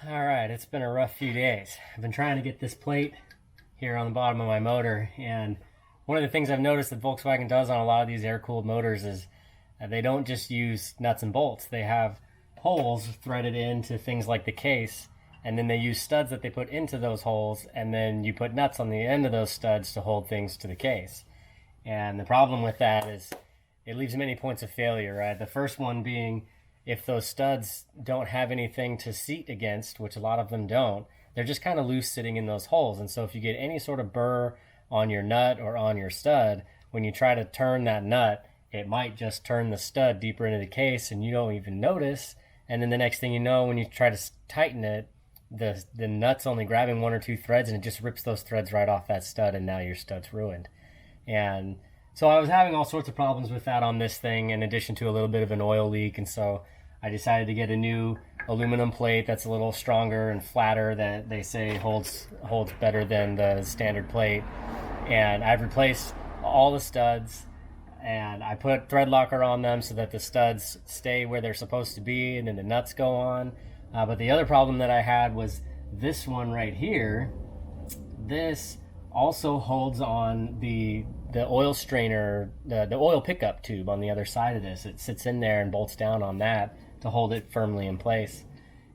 All right, it's been a rough few days. I've been trying to get this plate here on the bottom of my motor, and one of the things I've noticed that Volkswagen does on a lot of these air-cooled motors is they don't just use nuts and bolts. They have holes threaded into things like the case, and then they use studs that they put into those holes, and then you put nuts on the end of those studs to hold things to the case. And the problem with that is it leaves many points of failure, right? The first one being if those studs don't have anything to seat against, which a lot of them don't, they're just kind of loose sitting in those holes. And so if you get any sort of burr on your nut or on your stud, when you try to turn that nut, it might just turn the stud deeper into the case and you don't even notice. And then the next thing you know, when you try to tighten it, the nut's only grabbing one or two threads and it just rips those threads right off that stud, and now your stud's ruined. And so I was having all sorts of problems with that on this thing, in addition to a little bit of an oil leak. And so I decided to get a new aluminum plate that's a little stronger and flatter, that they say holds better than the standard plate. And I've replaced all the studs, and I put thread locker on them so that the studs stay where they're supposed to be, and then the nuts go on. But the other problem that I had was this one right here. This also holds on the oil strainer, the oil pickup tube on the other side of this. It sits in there and bolts down on that to hold it firmly in place.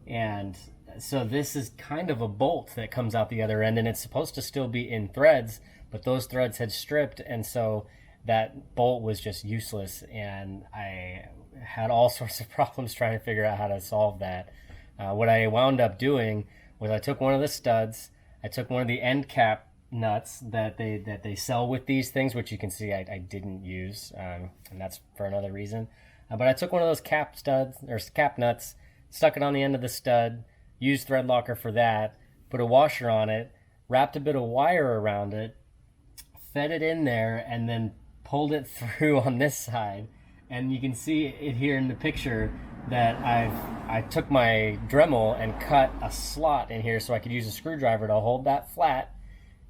And so this is kind of a bolt that comes out the other end, and it's supposed to still be in threads, but those threads had stripped, and so that bolt was just useless, and I had all sorts of problems trying to figure out how to solve that. What I wound up doing was I took one of the studs, I took one of the end cap nuts that they sell with these things, which you can see I didn't use, and that's for another reason. But I took one of those cap studs, or cap nuts, stuck it on the end of the stud, used thread locker for that, put a washer on it, wrapped a bit of wire around it, fed it in there, and then pulled it through on this side. And you can see it here in the picture that I took my Dremel and cut a slot in here so I could use a screwdriver to hold that flat,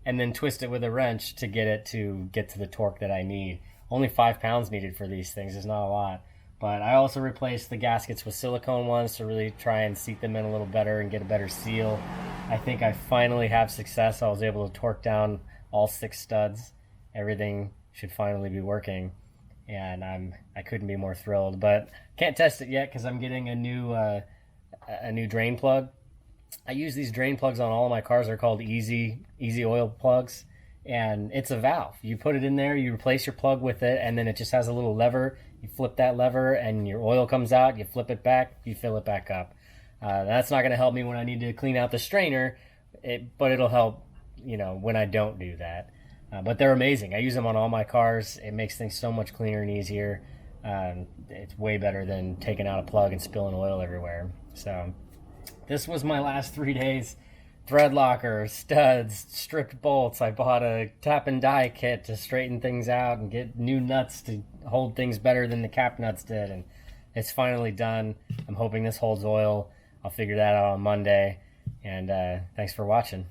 and then twist it with a wrench to get to the torque that I need. Only 5 pounds needed for these things. It's not a lot. But I also replaced the gaskets with silicone ones to really try and seat them in a little better and get a better seal. I think I finally have success. I was able to torque down all 6 studs. Everything should finally be working, and I couldn't be more thrilled. But can't test it yet because I'm getting a new drain plug. I use these drain plugs on all of my cars. They're called easy oil plugs, and it's a valve. You put it in there, you replace your plug with it, and then it just has a little lever. You flip that lever and your oil comes out. You flip it back, you fill it back up. That's not going to help me when I need to clean out the strainer, but it'll help, when I don't do that. But they're amazing. I use them on all my cars. It makes things so much cleaner and easier. It's way better than taking out a plug and spilling oil everywhere. So this was my last 3 days. Thread locker, studs, stripped bolts. I bought a tap and die kit to straighten things out and get new nuts to hold things better than the cap nuts did. And it's finally done. I'm hoping this holds oil. I'll figure that out on Monday. And thanks for watching.